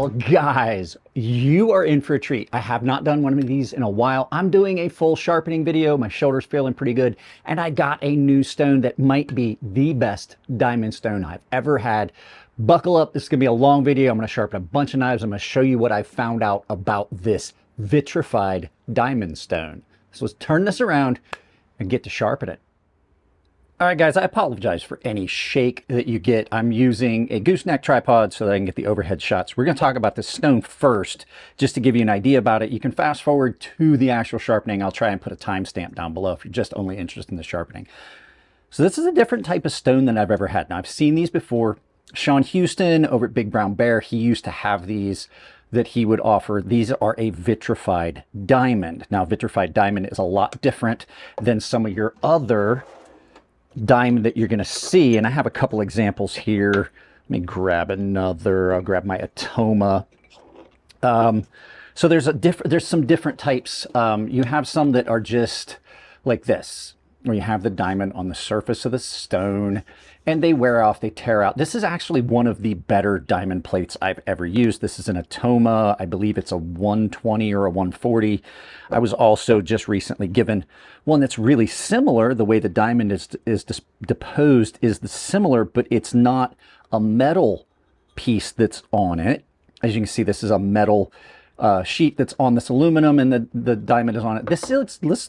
Well, guys, you are in for a treat. I have not done one of these in a while. I'm doing a full sharpening video. My shoulder's feeling pretty good. And I got a new stone that might be the best diamond stone I've ever had. Buckle up. This is going to be a long video. I'm going to sharpen a bunch of knives. I'm going to show you what I found out about this vitrified diamond stone. So let's turn this around and get to sharpen it. All right, guys, I apologize for any shake that you get. I'm using a gooseneck tripod so that I can get the overhead shots. We're going to talk about this stone first, just to give you an idea about it. You can fast forward to the actual sharpening. I'll try and put a timestamp down below if you're just only interested in the sharpening. So this is a different type of stone than I've ever had. Now, I've seen these before. Sean Houston over at Big Brown Bear, he used to have these that he would offer. These are a vitrified diamond. Now, vitrified diamond is a lot different than some of your other diamond that you're going to see, and I have a couple examples here. Let me grab another. I'll grab my Atoma. So there's some different types. You have some that are just like this, where you have the diamond on the surface of the stone and they wear off, they tear out. This is actually one of the better diamond plates I've ever used. This is an Atoma. I believe it's a 120 or a 140. I was also just recently given one that's really similar. The way the diamond is deposed is similar, but it's not a metal piece that's on it. As you can see, this is a metal sheet that's on this aluminum, and the diamond is on it. This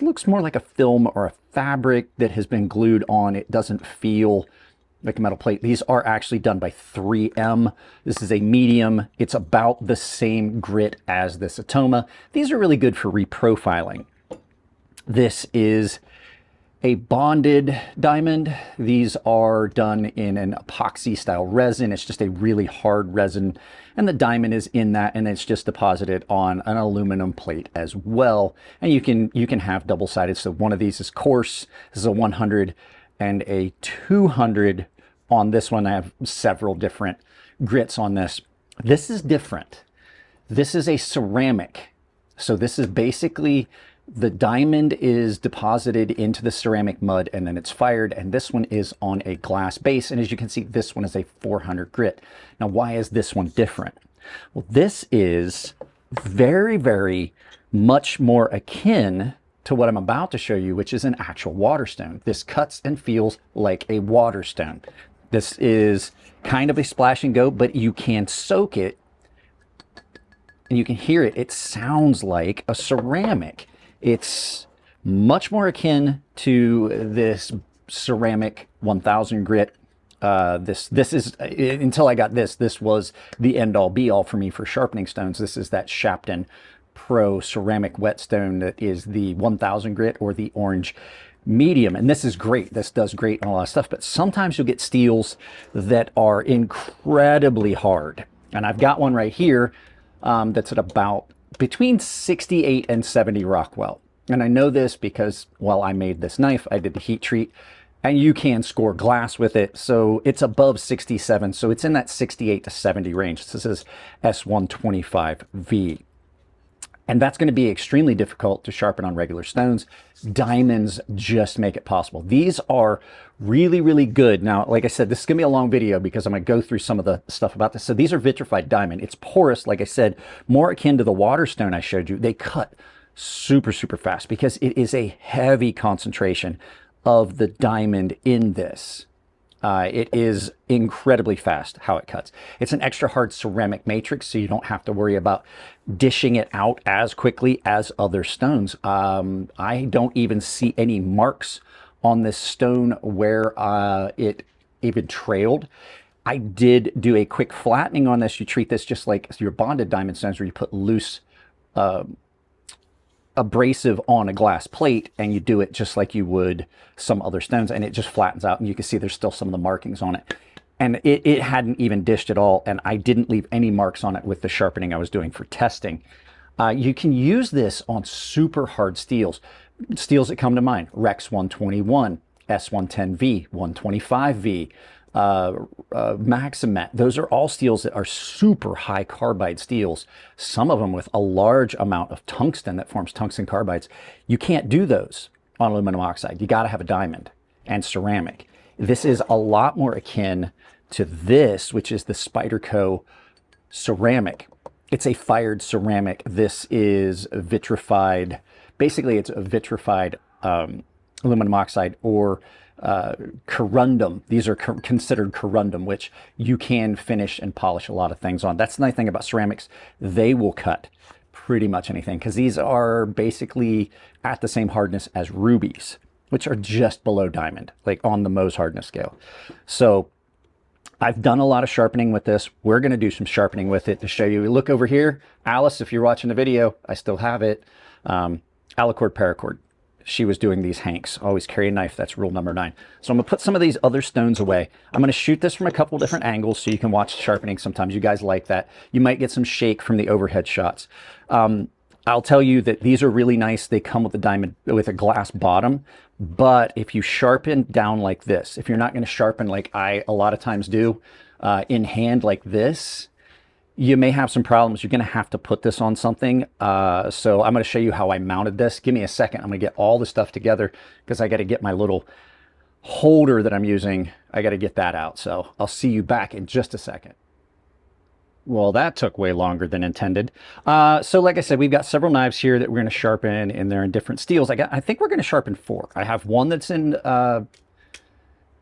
looks more like a film or a fabric that has been glued on. It doesn't feel like a metal plate. These are actually done by 3M. This is a medium. It's about the same grit as this Atoma. These are really good for reprofiling. This is a bonded diamond. These are done in an epoxy style resin. It's just a really hard resin, and the diamond is in that, and it's just deposited on an aluminum plate as well. And you can have double-sided. So one of these is coarse. This is a 100 and a 200 on this one. I have several different grits on this. This is different. This is a ceramic. So this is basically the diamond is deposited into the ceramic mud and then it's fired, and this one is on a glass base. And as you can see, this one is a 400 grit. Now, why is this one different? Well, this is very, very much more akin to what I'm about to show you, which is an actual water stone. This cuts and feels like a water stone. This is kind of a splash and go, but you can soak it and you can hear it. It sounds like a ceramic. It's much more akin to this ceramic 1000 grit. This is, until I got this was the end all be all for me for sharpening stones. This is that Sharpening Pro ceramic whetstone that is the 1000 grit or the orange medium. And this is great. This does great on a lot of stuff, but sometimes you'll get steels that are incredibly hard. And I've got one right here that's at about between 68 and 70 Rockwell. And I know this because, well, I made this knife, I did the heat treat, and you can score glass with it. So it's above 67. So it's in that 68 to 70 range. This is S125V. And that's going to be extremely difficult to sharpen on regular stones. Diamonds just make it possible. These are really, really good. Now, like I said, this is going to be a long video because I'm going to go through some of the stuff about this. So these are vitrified diamond. It's porous, like I said, more akin to the water stone I showed you. They cut super, super fast because it is a heavy concentration of the diamond in this. It is incredibly fast how it cuts. It's an extra hard ceramic matrix, so you don't have to worry about dishing it out as quickly as other stones. I don't even see any marks on this stone where it even trailed. I did do a quick flattening on this. You treat this just like your bonded diamond stones, where you put loose abrasive on a glass plate, and you do it just like you would some other stones, and it just flattens out, and you can see there's still some of the markings on it. And it hadn't even dished at all, and I didn't leave any marks on it with the sharpening I was doing for testing. You can use this on super hard steels. Steels that come to mind: Rex 121, S110V, 125V, Maximet. Those are all steels that are super high carbide steels, some of them with a large amount of tungsten that forms tungsten carbides. You can't do those on aluminum oxide. You got to have a diamond and ceramic. This is a lot more akin to this, which is the Spyderco ceramic. It's a fired ceramic. This is vitrified. Basically, it's a vitrified aluminum oxide or corundum. These are considered corundum, which you can finish and polish a lot of things on. That's the nice thing about ceramics. They will cut pretty much anything because these are basically at the same hardness as rubies, which are just below diamond, like on the Mohs hardness scale. So I've done a lot of sharpening with this. We're going to do some sharpening with it to show you. Look over here, Alice, if you're watching the video, I still have it. Alicord paracord. She was doing these hanks. Always carry a knife. That's rule number 9. So I'm going to put some of these other stones away. I'm going to shoot this from a couple different angles so you can watch sharpening. Sometimes you guys like that. You might get some shake from the overhead shots. I'll tell you that these are really nice. They come with a diamond, with a glass bottom. But if you sharpen down like this, if you're not going to sharpen like I a lot of times do in hand like this, you may have some problems. You're going to have to put this on something. So I'm going to show you how I mounted this. Give me a second. I'm going to get all the stuff together because I got to get my little holder that I'm using. I got to get that out. So I'll see you back in just a second. Well, that took way longer than intended. So like I said, we've got several knives here that we're going to sharpen, and they're in different steels. I think we're going to sharpen 4. I have one that's in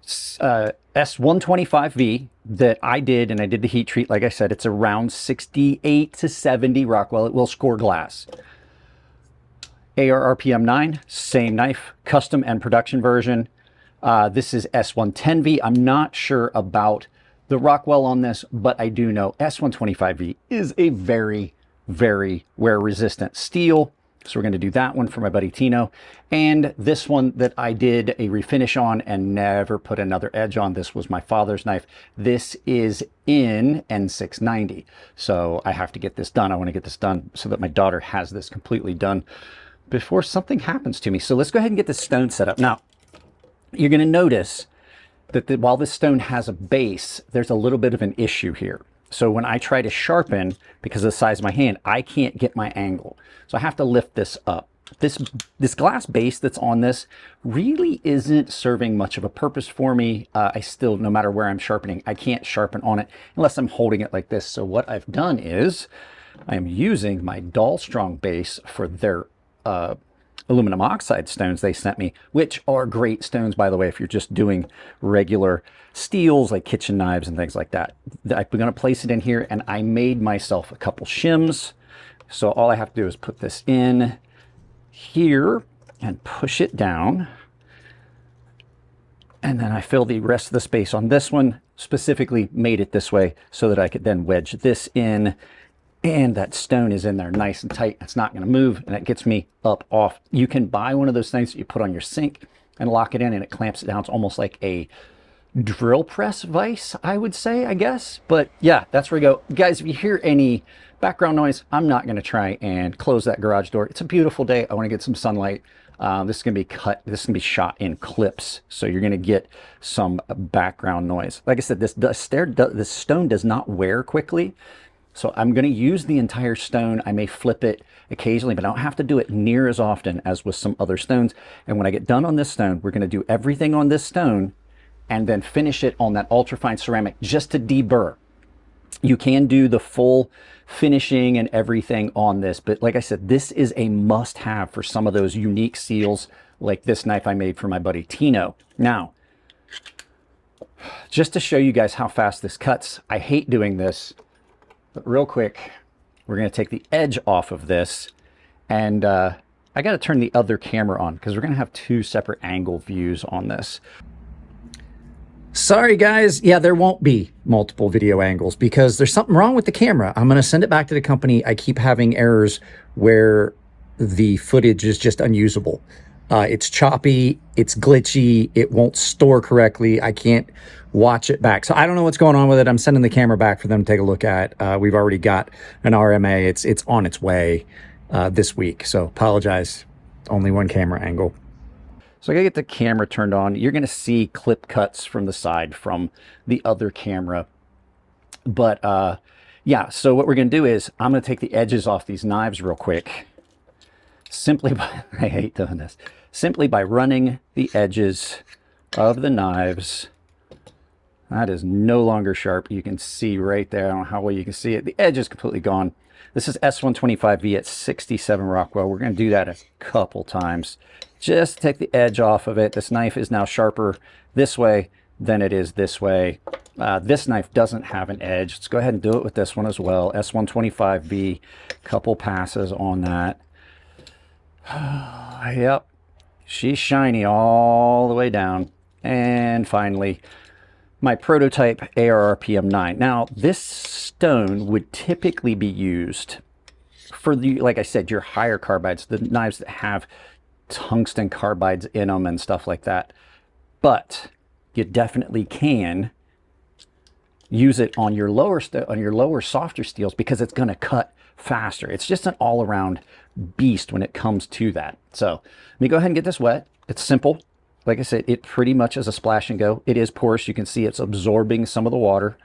S125V that I did, and I did the heat treat. Like I said, it's around 68 to 70 Rockwell. It will score glass. AR RPM 9, same knife, custom and production version. This is S110V. I'm not sure about the Rockwell on this, but I do know S125V is a very, very wear resistant steel. So we're going to do that one for my buddy Tino. And this one that I did a refinish on and never put another edge on. This was my father's knife. This is in N690. So I have to get this done. I want to get this done so that my daughter has this completely done before something happens to me. So let's go ahead and get this stone set up. Now, you're going to notice that while this stone has a base, there's a little bit of an issue here. So when I try to sharpen, because of the size of my hand, I can't get my angle. So I have to lift this up. This glass base that's on this really isn't serving much of a purpose for me. I still, no matter where I'm sharpening, I can't sharpen on it unless I'm holding it like this. So what I've done is I am using my Doll Strong base for their aluminum oxide stones they sent me, which are great stones, by the way, if you're just doing regular steels like kitchen knives and things like that. I'm going to place it in here, and I made myself a couple shims. So all I have to do is put this in here and push it down. And then I fill the rest of the space on this one, specifically made it this way so that I could then wedge this in. And that stone is in there nice and tight. It's not going to move, and it gets me up off. You can buy one of those things that you put on your sink and lock it in, and it clamps it down. It's almost like a drill press vise, I would say, I guess. But yeah, that's where we go. Guys, if you hear any background noise, I'm not going to try and close that garage door. It's a beautiful day. I want to get some sunlight. This is going to be cut. This is going to be shot in clips, so you're going to get some background noise. Like I said, this stone does not wear quickly. So I'm going to use the entire stone. I may flip it occasionally, but I don't have to do it near as often as with some other stones. And when I get done on this stone, we're going to do everything on this stone and then finish it on that ultrafine ceramic just to deburr. You can do the full finishing and everything on this, but like I said, this is a must-have for some of those unique seals like this knife I made for my buddy Tino. Now, just to show you guys how fast this cuts, I hate doing this. But real quick, we're going to take the edge off of this, and I got to turn the other camera on because we're going to have 2 separate angle views on this. Sorry guys, yeah, there won't be multiple video angles because there's something wrong with the camera. I'm going to send it back to the company. I keep having errors where the footage is just unusable. It's choppy, it's glitchy, it won't store correctly. I can't watch it back. So I don't know what's going on with it. I'm sending the camera back for them to take a look at. We've already got an RMA. It's on its way this week. So apologize, only one camera angle. So I gotta get the camera turned on. You're gonna see clip cuts from the side from the other camera. But yeah, so what we're gonna do is I'm gonna take the edges off these knives real quick. Simply by, I hate doing this, simply by running the edges of the knives. That is no longer sharp. You can see right there, I don't know how well you can see it. The edge is completely gone. This is S125V at 67 Rockwell. We're going to do that a couple times. Just take the edge off of it. This knife is now sharper this way than it is this way. This knife doesn't have an edge. Let's go ahead and do it with this one as well. S125V, couple passes on that. Yep, she's shiny all the way down. And finally, my prototype ARRPM 9. Now, this stone would typically be used for the, like I said, your higher carbides, the knives that have tungsten carbides in them and stuff like that. But you definitely can use it on your lower softer steels because it's going to cut faster. It's just an all-around beast when it comes to that. So let me go ahead and get this wet. It's simple. Like I said, it pretty much is a splash and go. It is porous. You can see it's absorbing some of the water.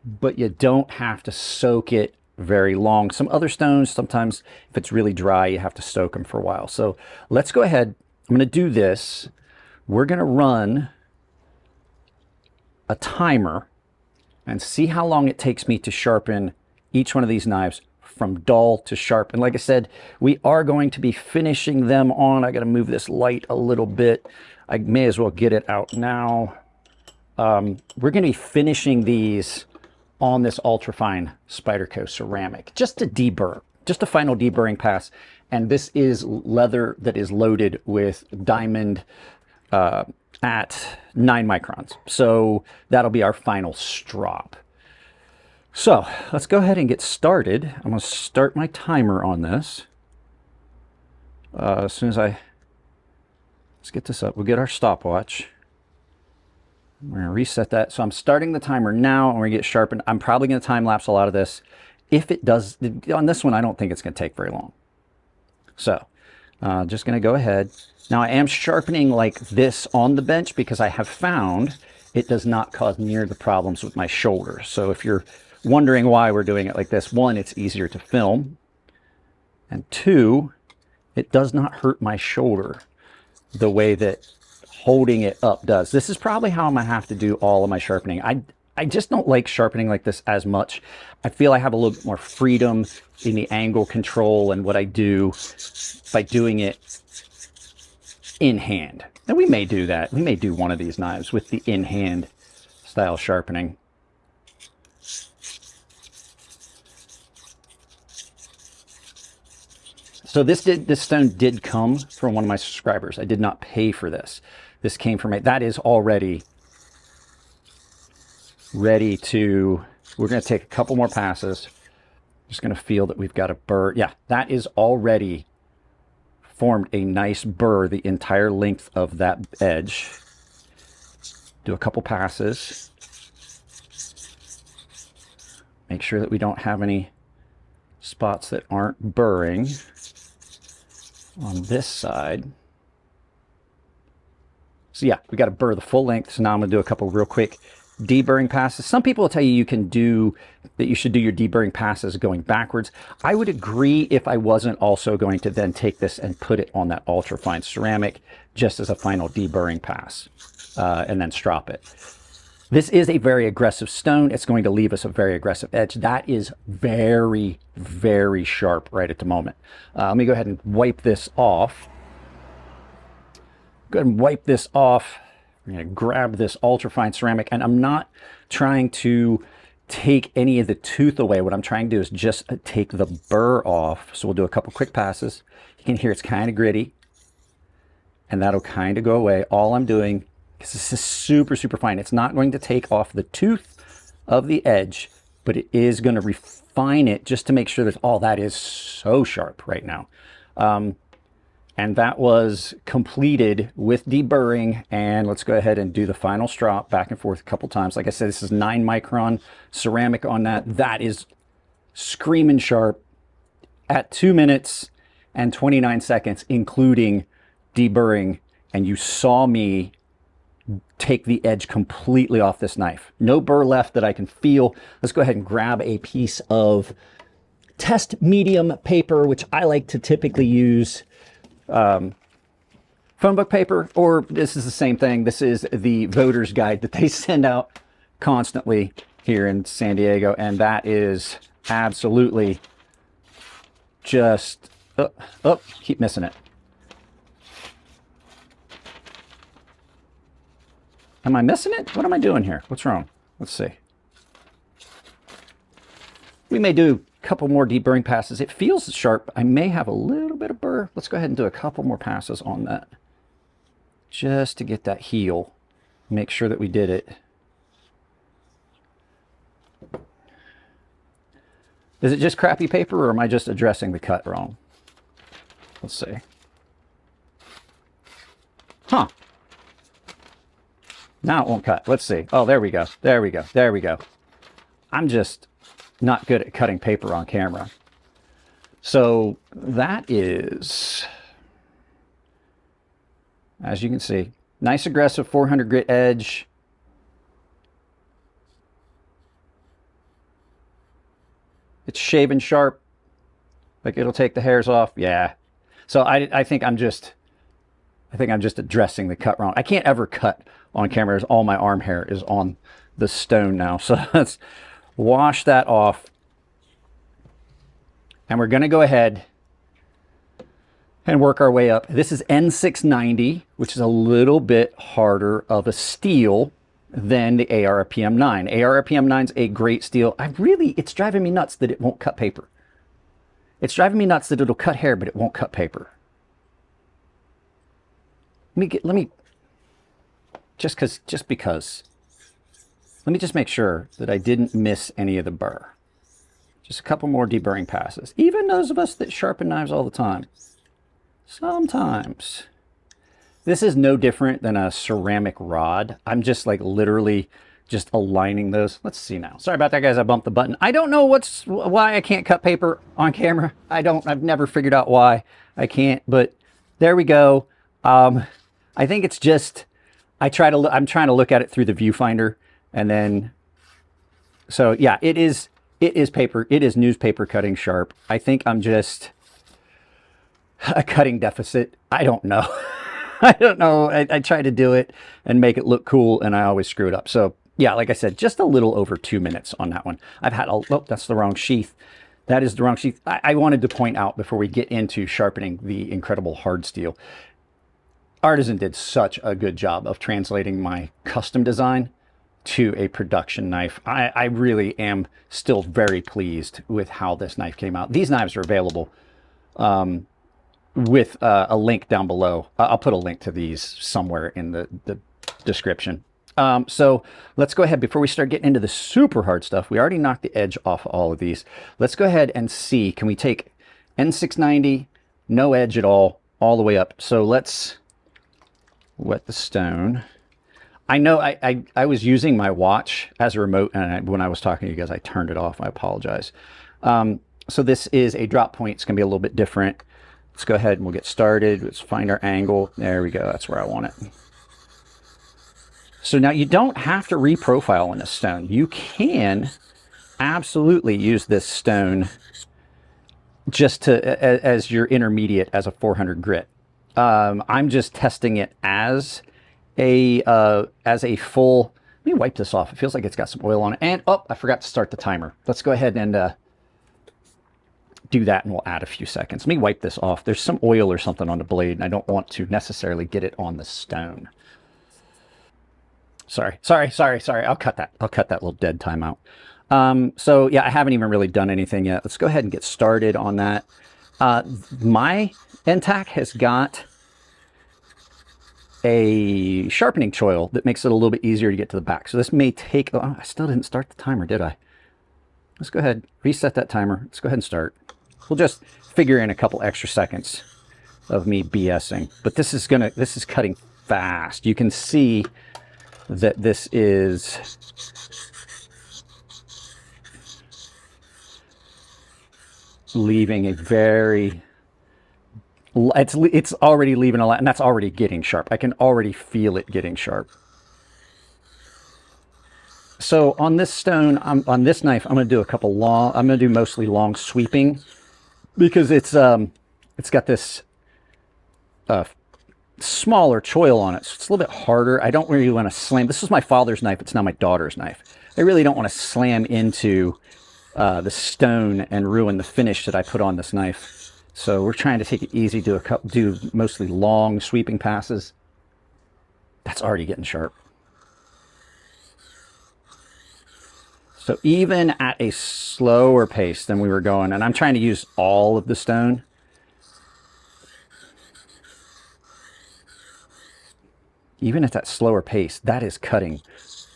But you don't have to soak it very long. Some other stones, sometimes if it's really dry, you have to soak them for a while. So let's go ahead. I'm going to do this. We're going to run a timer and see how long it takes me to sharpen each one of these knives from dull to sharp. And like I said, we are going to be finishing them on. I got to move this light a little bit. I may as well get it out now. We're going to be finishing these on this ultrafine Spyderco ceramic, just to deburr, just a final deburring pass. And this is leather that is loaded with diamond at 9 microns. So that'll be our final strop. So let's go ahead and get started. I'm going to start my timer on this. As soon as let's get this up, we'll get our stopwatch. We're going to reset that. So I'm starting the timer now, and we're going to get sharpened. I'm probably going to time lapse a lot of this. If it does, on this one, I don't think it's going to take very long. So just going to go ahead. Now I am sharpening like this on the bench because I have found it does not cause near the problems with my shoulder. So if you're wondering why we're doing it like this, one, it's easier to film. And two, it does not hurt my shoulder the way that holding it up does. This is probably how I'm gonna have to do all of my sharpening. I just don't like sharpening like this as much. I feel I have a little bit more freedom in the angle control and what I do by doing it in hand. And we may do that. We may do one of these knives with the in hand style sharpening. So this stone did come from one of my subscribers. I did not pay for this. This came from it. That is already ready to, we're going to take a couple more passes. Just going to feel that we've got a burr. Yeah, that is already formed a nice burr the entire length of that edge. Do a couple passes. Make sure that we don't have any spots that aren't burring on this side. So yeah, we got to burr the full length. So now I'm going to do a couple real quick deburring passes. Some people will tell you you should do your deburring passes going backwards. I would agree if I wasn't also going to then take this and put it on that ultrafine ceramic just as a final deburring pass and then strop it. This is a very aggressive stone. It's going to leave us a very aggressive edge. That is very, very sharp right at the moment. Let me go ahead and wipe this off. Go ahead and wipe this off. I'm going to grab this ultrafine ceramic, and I'm not trying to take any of the tooth away. What I'm trying to do is just take the burr off. So we'll do a couple quick passes. You can hear it's kind of gritty, and that'll kind of go away. All I'm doing, because this is super, super fine, it's not going to take off the tooth of the edge, but it is going to refine it just to make sure that all that is so sharp right now. And that was completed with deburring. And let's go ahead and do the final strop back and forth a couple times. Like I said, this is 9 micron ceramic on that. That is screaming sharp at 2 minutes and 29 seconds, including deburring. And you saw me take the edge completely off this knife. No burr left that I can feel. Let's go ahead and grab a piece of test medium paper, which I like to typically use phone book paper, or this is the same thing. This is the voter's guide that they send out constantly. You here in San Diego, and that is absolutely just, oh, keep missing it. Am I missing it? What am I doing here? What's wrong? Let's see. We may do a couple more deburring passes. It feels sharp. I may have a little bit of burr. Let's go ahead and do a couple more passes on that, just to get that heel. Make sure that we did it. Is it just crappy paper, or am I just addressing the cut wrong? Let's see. Huh. Now it won't cut. Let's see. Oh, there we go. There we go. There we go. I'm just not good at cutting paper on camera. So that is, as you can see, nice aggressive 400 grit edge. It's shaven sharp, like it'll take the hairs off. Yeah. So I think I'm just addressing the cut wrong. I can't ever cut on camera, as all my arm hair is on the stone now. So let's wash that off. And we're going to go ahead and work our way up. This is N690, which is a little bit harder of a steel than the ARPM9. ARPM9 is a great steel. It's driving me nuts that it won't cut paper. It's driving me nuts that it'll cut hair, but it won't cut paper. Let me make sure that I didn't miss any of the burr. Just a couple more deburring passes. Even those of us that sharpen knives all the time, sometimes. This is no different than a ceramic rod. I'm just like literally just aligning those. Let's see now. Sorry about that, guys. I bumped the button. I don't know why I can't cut paper on camera. I've never figured out why I can't, but there we go. I think it's just, I'm trying to look at it through the viewfinder, and then, so yeah, it is paper. It is newspaper cutting sharp. I think I'm just a cutting deficit. I don't know. I don't know. I try to do it and make it look cool, and I always screw it up. So yeah, like I said, just a little over 2 minutes on that one. I've had oh, that's the wrong sheath. That is the wrong sheath. I wanted to point out before we get into sharpening the incredible hard steel, Artisan did such a good job of translating my custom design to a production knife. I really am still very pleased with how this knife came out. These knives are available with a link down below. I'll put a link to these somewhere in the description. So let's go ahead, before we start getting into the super hard stuff, we already knocked the edge off all of these. Let's go ahead and see, can we take N690, no edge at all the way up. So let's wet the stone. I know I was using my watch as a remote, and when I was talking to you guys, I turned it off. I apologize. So this is a drop point. It's going to be a little bit different. Let's go ahead and we'll get started. Let's find our angle. There we go. That's where I want it. So now you don't have to reprofile on this stone. You can absolutely use this stone just to as your intermediate, as a 400 grit. I'm just testing it as a full. Let me wipe this off. It feels like it's got some oil on it. And oh, I forgot to start the timer. Let's go ahead and do that, and we'll add a few seconds. Let me wipe this off. There's some oil or something on the blade, and I don't want to necessarily get it on the stone. Sorry. I'll cut that. I'll cut that little dead time out. So yeah, I haven't even really done anything yet. Let's go ahead and get started on that. My NTAC has got a sharpening choil that makes it a little bit easier to get to the back. So this may take, oh, I still didn't start the timer, did I? Let's go ahead, reset that timer. Let's go ahead and start. We'll just figure in a couple extra seconds of me BSing, but this is cutting fast. You can see that this is leaving a very, it's already leaving a lot, and that's already getting sharp. I can already feel it getting sharp. So on this stone, on this knife, I'm going to do a couple long, I'm going to do mostly long sweeping, because it's got this smaller choil on it, so it's a little bit harder. I don't really want to slam. This is my father's knife. It's now my daughter's knife. I really don't want to slam into the stone and ruin the finish that I put on this knife. So we're trying to take it easy, do mostly long sweeping passes. That's already getting sharp. So even at a slower pace than we were going, and I'm trying to use all of the stone. Even at that slower pace, that is cutting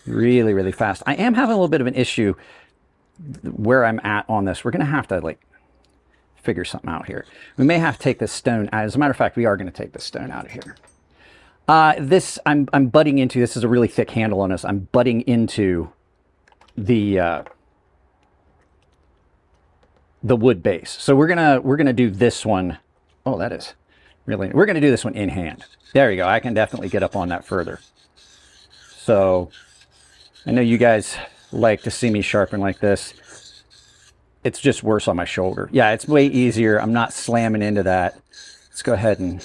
really, really fast. I am having a little bit of an issue where I'm at on this. We're going to have to like figure something out here. We may have to take this stone out. As a matter of fact, we are going to take this stone out of here. I'm butting into, this is a really thick handle on this. I'm butting into the wood base. So we're gonna do this one. Oh, that is really, we're gonna do this one in hand. There you go. I can definitely get up on that further. So I know you guys like to see me sharpen like this. It's just worse on my shoulder. Yeah, it's way easier. I'm not slamming into that. Let's go ahead and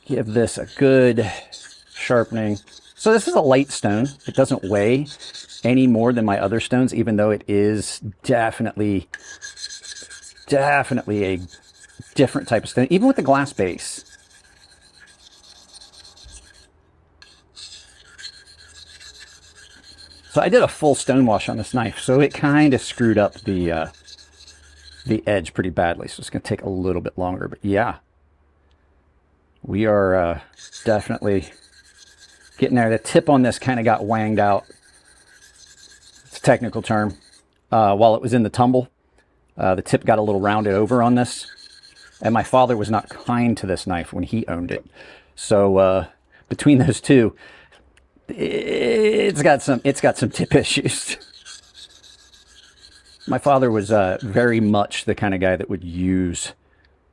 give this a good sharpening. So this is a light stone. It doesn't weigh any more than my other stones, even though it is definitely a different type of stone, even with the glass base. So I did a full stone wash on this knife, so it kind of screwed up the edge pretty badly. So it's going to take a little bit longer, but yeah, we are definitely getting there. The tip on this kind of got wanged out. It's a technical term. While it was in the tumble, the tip got a little rounded over on this. And my father was not kind to this knife when he owned it. So between those two, it's got some tip issues. My father was very much the kind of guy that would use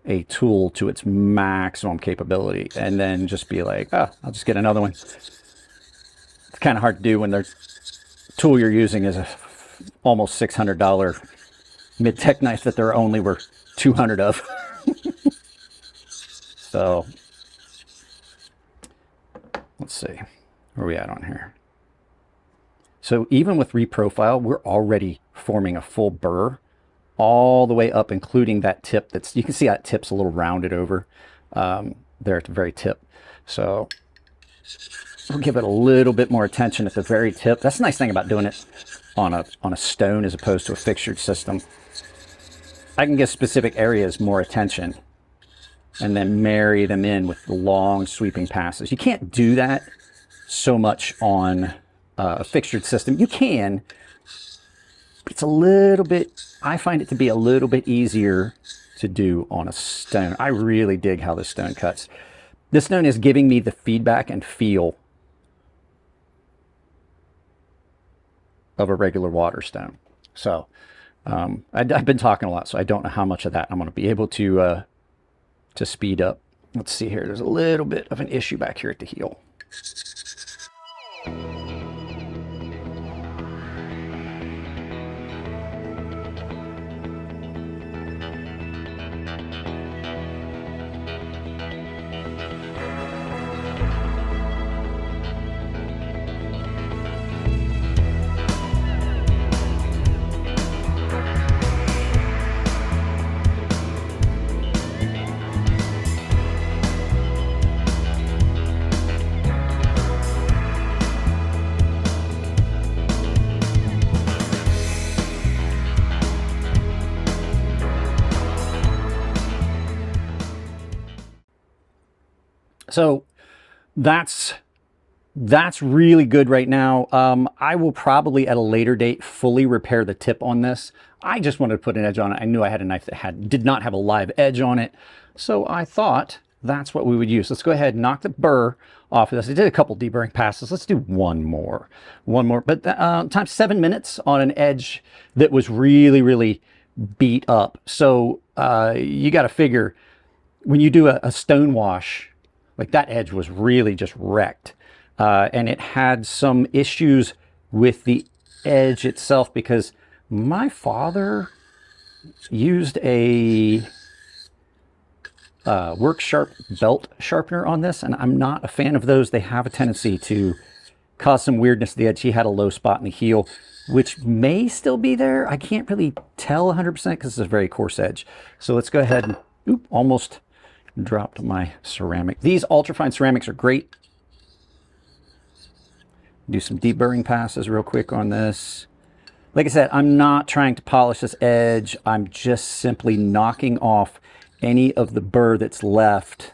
a tool to its maximum capability and then just be like, oh, I'll just get another one. It's kind of hard to do when the tool you're using is a almost $600 mid-tech knife that there only were 200 of. So let's see, where are we at on here? So even with reprofile, we're already forming a full burr all the way up, including that tip. That's, you can see that tip's a little rounded over there at the very tip. So we'll give it a little bit more attention at the very tip. That's the nice thing about doing it on a stone as opposed to a fixtured system. I can give specific areas more attention and then marry them in with the long sweeping passes. You can't do that so much on a fixtured system. You can, but it's a little bit, I find it to be a little bit easier to do on a stone. I really dig how this stone cuts. This stone is giving me the feedback and feel of a regular water stone. So I've been talking a lot, so I don't know how much of that I'm going to be able to speed up. Let's see here. There's a little bit of an issue back here at the heel. So that's really good right now. I will probably at a later date fully repair the tip on this. I just wanted to put an edge on it. I knew I had a knife that did not have a live edge on it. So I thought that's what we would use. Let's go ahead and knock the burr off of this. I did a couple deburring passes. Let's do one more. But times 7 minutes on an edge that was really, really beat up. So you got to figure when you do a stone wash, like that edge was really just wrecked. And it had some issues with the edge itself because my father used a Work Sharp belt sharpener on this, and I'm not a fan of those. They have a tendency to caused some weirdness at the edge. He had a low spot in the heel, which may still be there. I can't really tell 100% because it's a very coarse edge. So let's go ahead and, oop, almost dropped my ceramic. These ultrafine ceramics are great. Do some deburring passes real quick on this. Like I said, I'm not trying to polish this edge. I'm just simply knocking off any of the burr that's left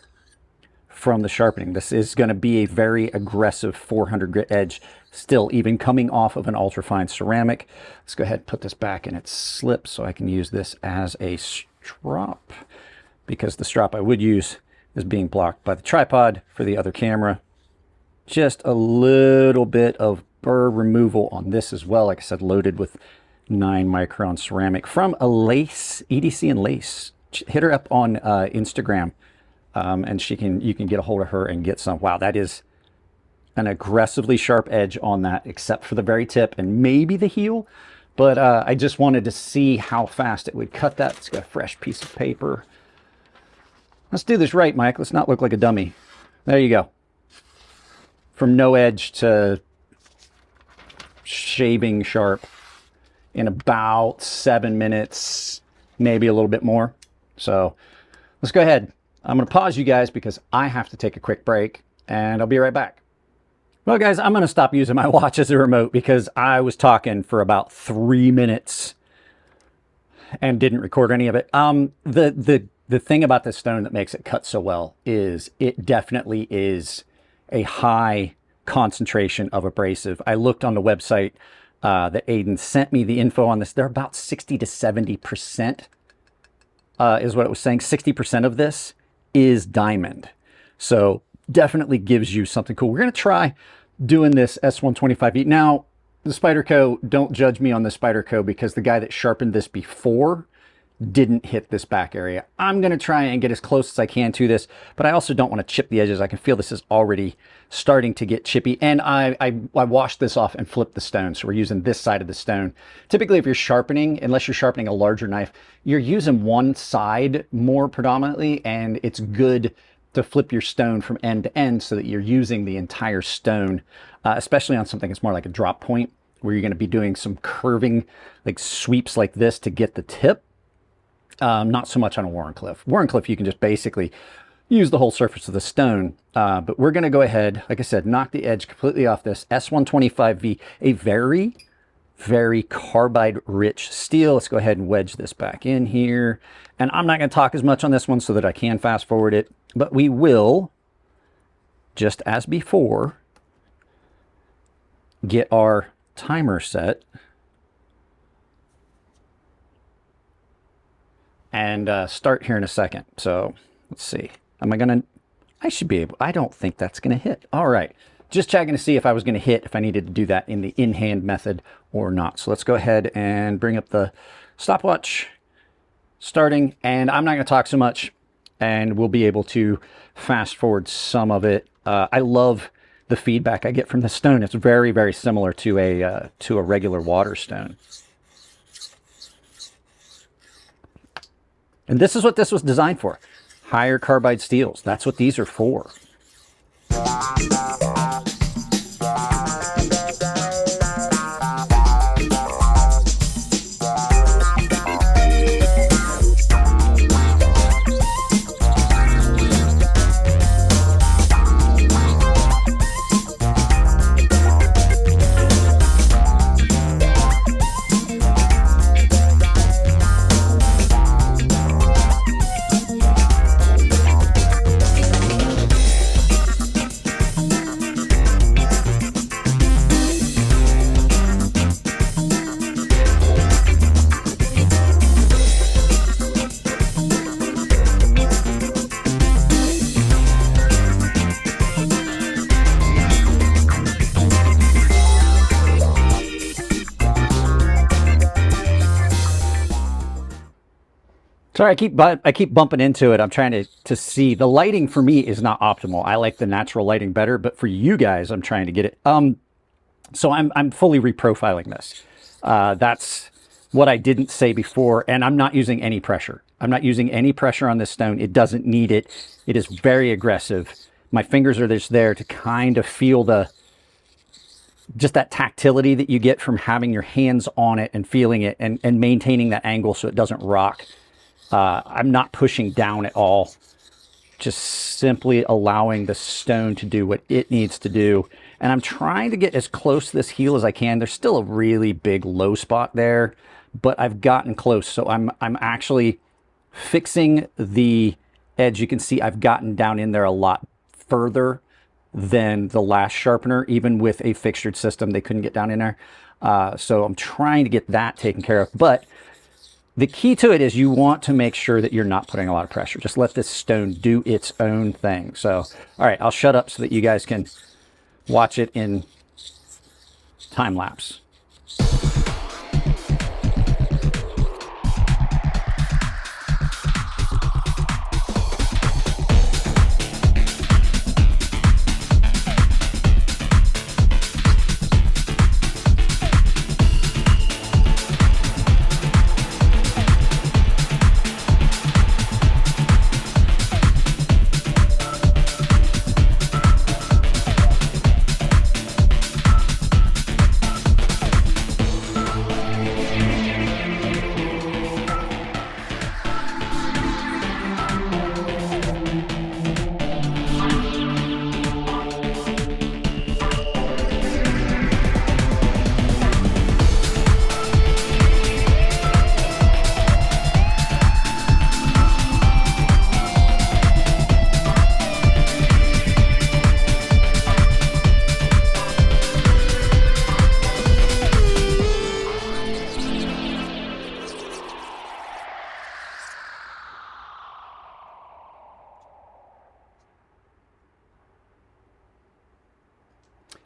from the sharpening. This is going to be a very aggressive 400 grit edge still, even coming off of an ultrafine ceramic. Let's go ahead and put this back in its slip so I can use this as a strop, because the strop I would use is being blocked by the tripod for the other camera. Just a little bit of burr removal on this as well. Like I said, loaded with 9 micron ceramic from a lace, EDC and lace. Hit her up on Instagram. And you can get a hold of her and get some. Wow, that is an aggressively sharp edge on that, except for the very tip and maybe the heel. But I just wanted to see how fast it would cut that. Let's get a fresh piece of paper. Let's do this right, Mike. Let's not look like a dummy. There you go. From no edge to shaving sharp in about 7 minutes, maybe a little bit more. So let's go ahead. I'm going to pause you guys because I have to take a quick break, and I'll be right back. Well, guys, I'm going to stop using my watch as a remote because I was talking for about 3 minutes and didn't record any of it. The thing about this stone that makes it cut so well is it definitely is a high concentration of abrasive. I looked on the website that Aiden sent me the info on this. They're about 60 to 70% is what it was saying. 60% of this is diamond. So definitely gives you something cool. We're going to try doing this S125E. Now, the Spyderco, don't judge me on the Spyderco because the guy that sharpened this before didn't hit this back area. I'm going to try and get as close as I can to this, but I also don't want to chip the edges. I can feel this is already starting to get chippy. And I washed this off and flipped the stone. So we're using this side of the stone. Typically, if you're sharpening, unless you're sharpening a larger knife, you're using one side more predominantly, and it's good to flip your stone from end to end so that you're using the entire stone, especially on something that's more like a drop point, where you're going to be doing some curving, like sweeps like this to get the tip. Not so much on a Wharncliffe. Wharncliffe, you can just basically use the whole surface of the stone. But we're going to go ahead, like I said, knock the edge completely off this S125V, a very, very carbide-rich steel. Let's go ahead and wedge this back in here. And I'm not going to talk as much on this one so that I can fast forward it, but we will, just as before, get our timer set. And start here in a second. So let's see. Am I going to, I should be able, I don't think that's going to hit. All right. Just checking to see if I was going to hit, if I needed to do that in the in-hand method or not. So let's go ahead and bring up the stopwatch starting. And I'm not going to talk so much, and we'll be able to fast forward some of it. I love the feedback I get from the stone. It's very, very similar to a regular water stone. And this is what this was designed for. Higher carbide steels. That's what these are for. Sorry, I keep bumping into it. I'm trying to see. The lighting for me is not optimal. I like the natural lighting better, but for you guys, I'm trying to get it. So I'm fully reprofiling this. That's what I didn't say before, and I'm not using any pressure. I'm not using any pressure on this stone. It doesn't need it. It is very aggressive. My fingers are just there to kind of feel the just that tactility that you get from having your hands on it and feeling it and maintaining that angle so it doesn't rock. I'm not pushing down at all, just simply allowing the stone to do what it needs to do. And I'm trying to get as close to this heel as I can. There's still a really big low spot there, but I've gotten close. So I'm actually fixing the edge. You can see I've gotten down in there a lot further than the last sharpener. Even with a fixtured system, they couldn't get down in there. So I'm trying to get that taken care of. But the key to it is you want to make sure that you're not putting a lot of pressure. Just let this stone do its own thing. So, all right, I'll shut up so that you guys can watch it in time lapse.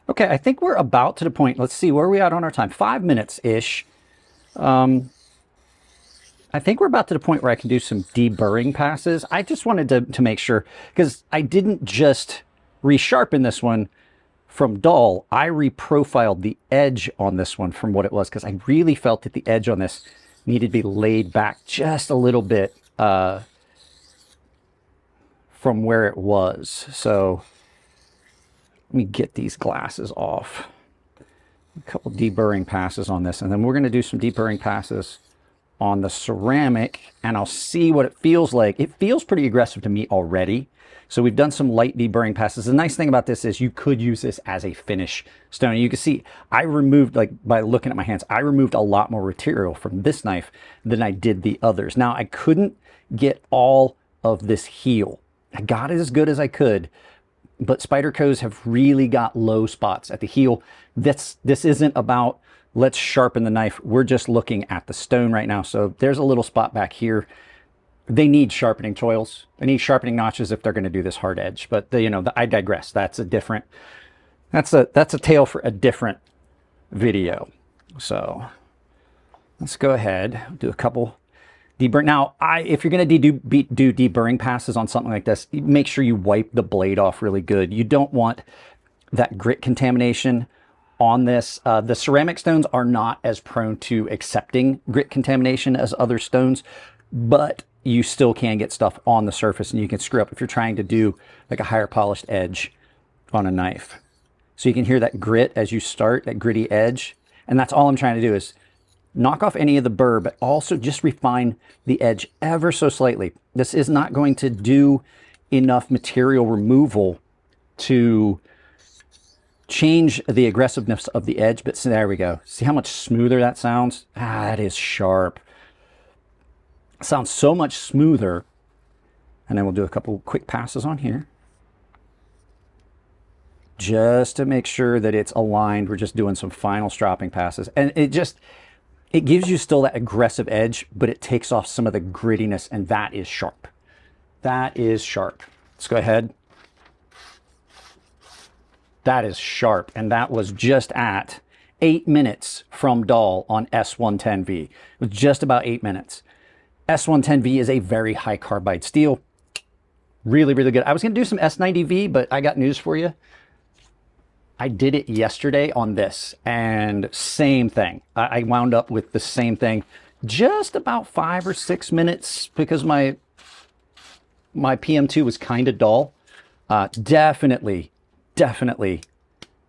Okay, I think we're about to the point. Let's see, where are we at on our time? 5 minutes-ish. I think we're about to the point where I can do some deburring passes. I just wanted to make sure, because I didn't just resharpen this one from dull. I reprofiled the edge on this one from what it was, because I really felt that the edge on this needed to be laid back just a little bit from where it was. So let me get these glasses off. A couple deburring passes on this, and then we're going to do some deburring passes on the ceramic, and I'll see what it feels like. It feels pretty aggressive to me already. So we've done some light deburring passes. The nice thing about this is you could use this as a finish stone. You can see I removed, like by looking at my hands, I removed a lot more material from this knife than I did the others. Now I couldn't get all of this heel. I got it as good as I could, but Spydercos have really got low spots at the heel. This isn't about let's sharpen the knife. We're just looking at the stone right now. So there's a little spot back here. They need sharpening choils. They need sharpening notches if they're going to do this hard edge. But I digress. That's a different. That's a tale for a different video. So let's go ahead, do a couple deburring. Now, if you're going to do deburring passes on something like this, make sure you wipe the blade off really good. You don't want that grit contamination on this. The ceramic stones are not as prone to accepting grit contamination as other stones, but you still can get stuff on the surface and you can screw up if you're trying to do like a higher polished edge on a knife. So you can hear that grit as you start, that gritty edge. And that's all I'm trying to do is knock off any of the burr, but also just refine the edge ever so slightly. This is not going to do enough material removal to change the aggressiveness of the edge, but so there we go. See how much smoother that sounds? That is sharp. It sounds so much smoother. And then we'll do a couple quick passes on here, just to make sure that it's aligned. We're just doing some final stropping passes, and it gives you still that aggressive edge, but it takes off some of the grittiness, and that is sharp. That is sharp. Let's go ahead. That is sharp, and that was just at 8 minutes from dull on S110V. It was just about 8 minutes. S110V is a very high carbide steel. Really, really good. I was going to do some S90V, but I got news for you. I did it yesterday on this, and same thing. I wound up with the same thing. Just about 5 or 6 minutes because my PM2 was kind of dull. Definitely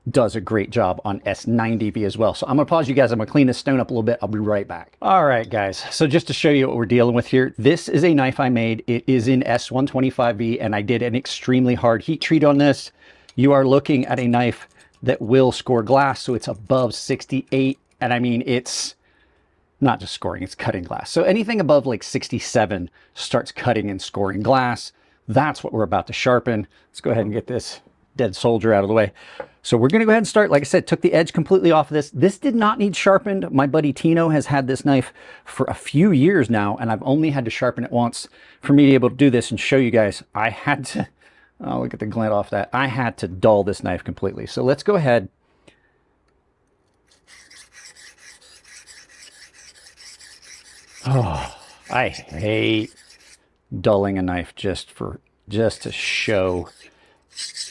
does a great job on S90V as well. So I'm gonna pause you guys. I'm gonna clean this stone up a little bit. I'll be right back. All right, guys. So just to show you what we're dealing with here, this is a knife I made. It is in S125V, and I did an extremely hard heat treat on this. You are looking at a knife that will score glass, so it's above 68. And I mean, it's not just scoring, it's cutting glass. So anything above like 67 starts cutting and scoring glass. That's what we're about to sharpen. Let's go ahead and get this dead soldier out of the way. So we're gonna go ahead and start. Like I said, took the edge completely off of this. This did not need sharpened. My buddy Tino has had this knife for a few years now, and I've only had to sharpen it once for me to be able to do this and show you guys. I had to, oh, look at the glint off that. I had to dull this knife completely. So let's go ahead. Oh, I hate dulling a knife just to show.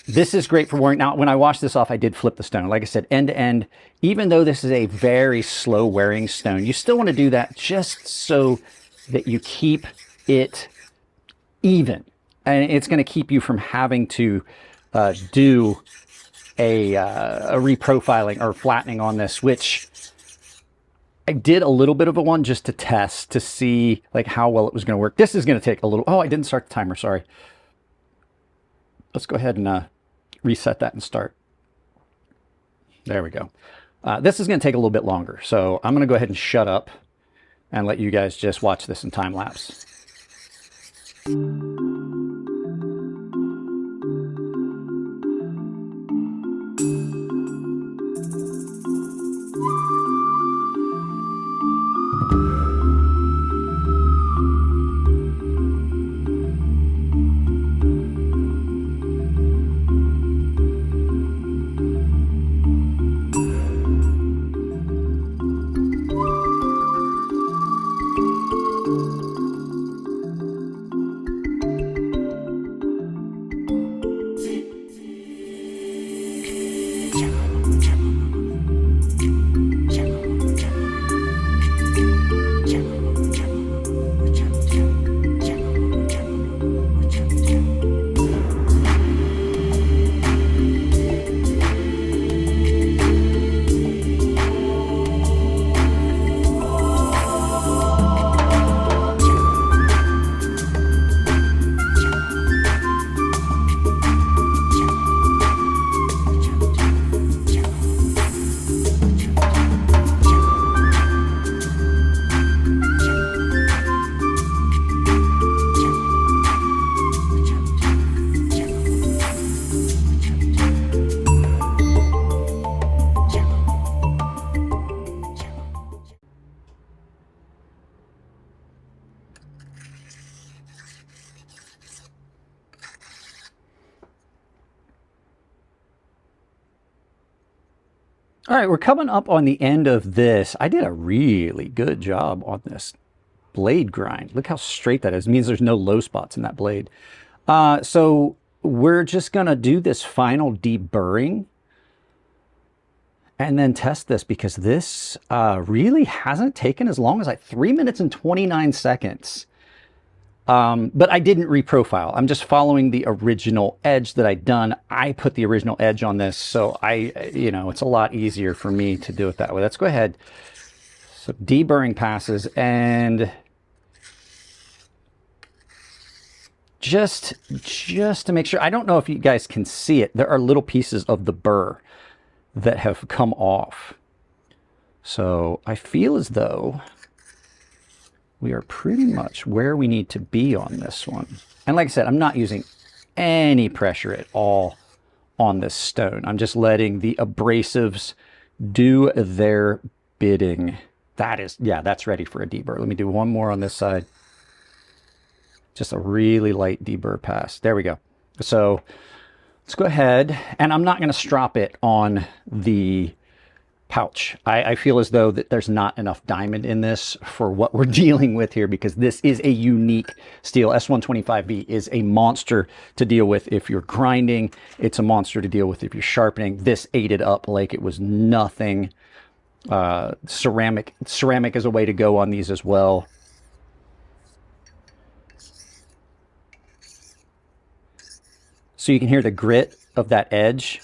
This is great for wearing. Now, when I washed this off, I did flip the stone. Like I said, end to end, even though this is a very slow wearing stone, you still want to do that just so that you keep it even. And it's going to keep you from having to do a reprofiling or flattening on this, which I did a little bit of a one just to test to see like how well it was going to work. This is going to take a little, oh, I didn't start the timer, sorry. Let's go ahead and reset that and start. There we go. This is going to take a little bit longer, so I'm going to go ahead and shut up and let you guys just watch this in time lapse. All right, we're coming up on the end of this. I did a really good job on this blade grind. Look how straight that is. It means there's no low spots in that blade. So we're just gonna do this final deburring and then test this, because this really hasn't taken as long as like 3 minutes and 29 seconds. But I didn't reprofile. I'm just following the original edge that I'd done. I put the original edge on this, so it's a lot easier for me to do it that way. Let's go ahead. So deburring passes, and just to make sure, I don't know if you guys can see it, there are little pieces of the burr that have come off. So I feel as though we are pretty much where we need to be on this one. And like I said, I'm not using any pressure at all on this stone. I'm just letting the abrasives do their bidding. That is, yeah, that's ready for a deburr. Let me do one more on this side. Just a really light deburr pass. There we go. So let's go ahead, and I'm not going to strop it on the pouch. I feel as though that there's not enough diamond in this for what we're dealing with here, because this is a unique steel. S125V is a monster to deal with if you're grinding. It's a monster to deal with if you're sharpening. This ate it up like it was nothing. Ceramic is a way to go on these as well. So you can hear the grit of that edge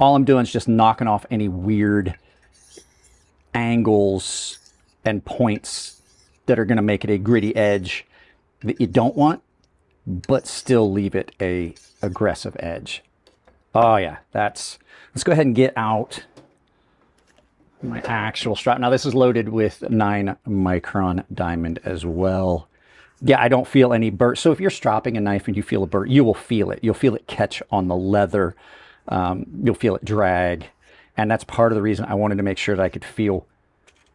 All I'm doing is just knocking off any weird angles and points that are going to make it a gritty edge that you don't want, but still leave it a aggressive edge. Oh yeah, let's go ahead and get out my actual strap. Now this is loaded with 9 micron diamond as well. Yeah, I don't feel any burr. So if you're stropping a knife and you feel a burr, you will feel it. You'll feel it catch on the leather. You'll feel it drag. And that's part of the reason I wanted to make sure that I could feel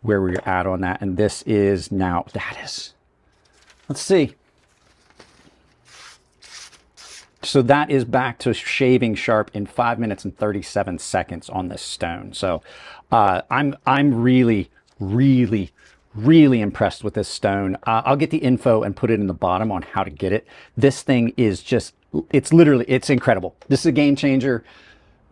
where we were at on that. And this is now, let's see. So that is back to shaving sharp in 5 minutes and 37 seconds on this stone. So I'm really, really, really impressed with this stone. I'll get the info and put it in the bottom on how to get it. This thing is just, it's incredible. This is a game changer.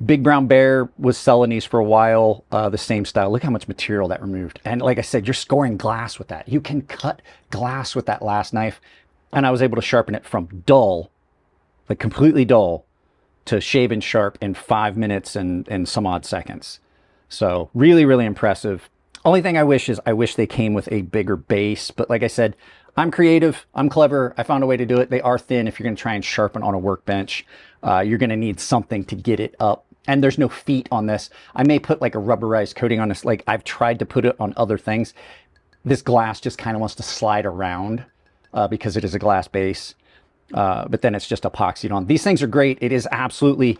Big Brown Bear was selling these for a while, the same style. Look how much material that removed. And like I said, you're scoring glass with that. You can cut glass with that last knife. And I was able to sharpen it from dull, like completely dull, to shaven sharp in 5 minutes and some odd seconds. So really, really impressive. Only thing I wish is they came with a bigger base. But like I said, I'm creative, I'm clever, I found a way to do it. They are thin. If you're going to try and sharpen on a workbench, you're going to need something to get it up. And there's no feet on this. I may put like a rubberized coating on this. Like I've tried to put it on other things. This glass just kind of wants to slide around because it is a glass base. But then it's just epoxied on. These things are great. It is absolutely,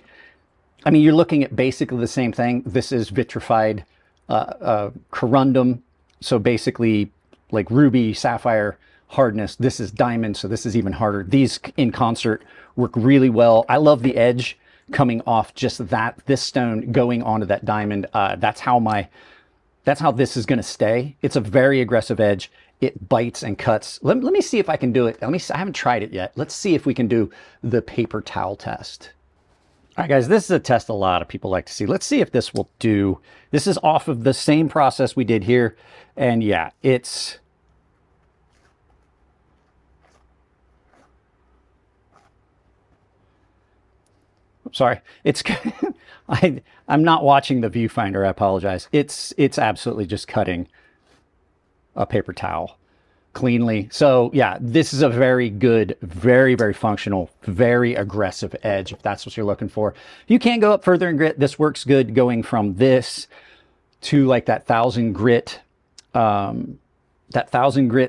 I mean, you're looking at basically the same thing. This is vitrified corundum. So basically like ruby, sapphire hardness. This is diamond, so this is even harder. These in concert work really well. I love the edge coming off just this stone going onto that diamond. That's how this is going to stay. It's a very aggressive edge. It bites and cuts. Let me see if I can do it. I haven't tried it yet. Let's see if we can do the paper towel test. All right, guys, this is a test a lot of people like to see. Let's see if this will do. This is off of the same process we did here. And yeah, it's... Sorry, it's I'm not watching the viewfinder. I apologize. It's absolutely just cutting a paper towel cleanly. So yeah, this is a very good, very, very functional, very aggressive edge if that's what you're looking for. You can go up further in grit. This works good going from this to like that 1000 grit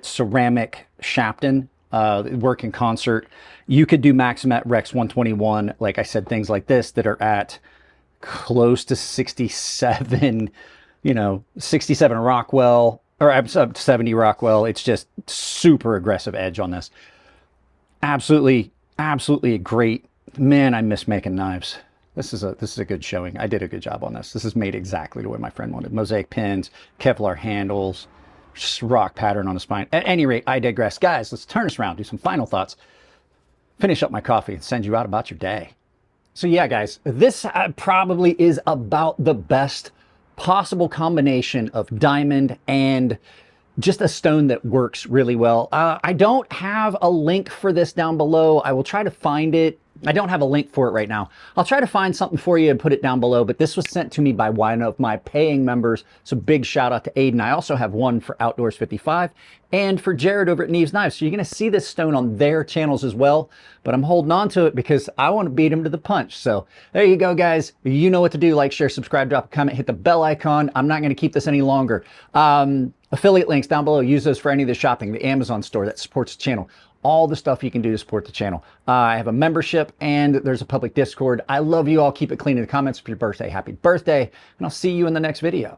ceramic Shapton. Work in concert. You could do Maximet Rex 121, like I said, things like this that are at close to 67, 67 Rockwell, or 70 Rockwell. It's just super aggressive edge on this. Absolutely, absolutely great. Man, I miss making knives. This is a good showing. I did a good job on this. This is made exactly the way my friend wanted. Mosaic pins, Kevlar handles, just rock pattern on the spine. At any rate, I digress. Guys, let's turn this around, do some final thoughts, finish up my coffee, and send you out about your day. So yeah, guys, this probably is about the best possible combination of diamond and just a stone that works really well. I don't have a link for this down below. I will try to find it. I don't have a link for it right now. I'll try to find something for you and put it down below, but this was sent to me by one of my paying members. So big shout out to Aiden. I also have one for Outdoors 55 and for Jared over at Knives Knives. So you're going to see this stone on their channels as well, but I'm holding on to it because I want to beat him to the punch. So there you go, guys. You know what to do. Like, share, subscribe, drop a comment, hit the bell icon. I'm not going to keep this any longer. Affiliate links down below. Use those for any of the shopping, the Amazon store that supports the channel. All the stuff you can do to support the channel. I have a membership and there's a public Discord. I love you all. Keep it clean in the comments for your birthday. Happy birthday. And I'll see you in the next video.